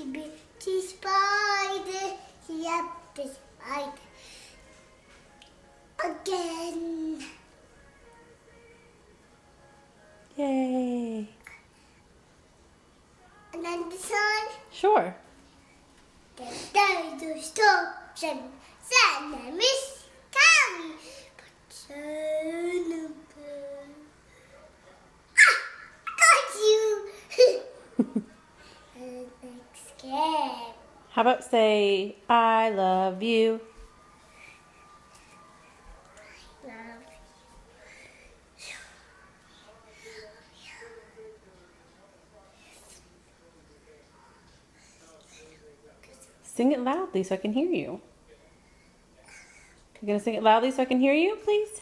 She spider, she up the spider again. Yay. And then the sun. Sure. The dinosaur stops and Santa Miss Callie. But Santa got you. And next scared. How about say, I love you? Love Sing it loudly so I can hear you. You're going to sing it loudly so I can hear you, please?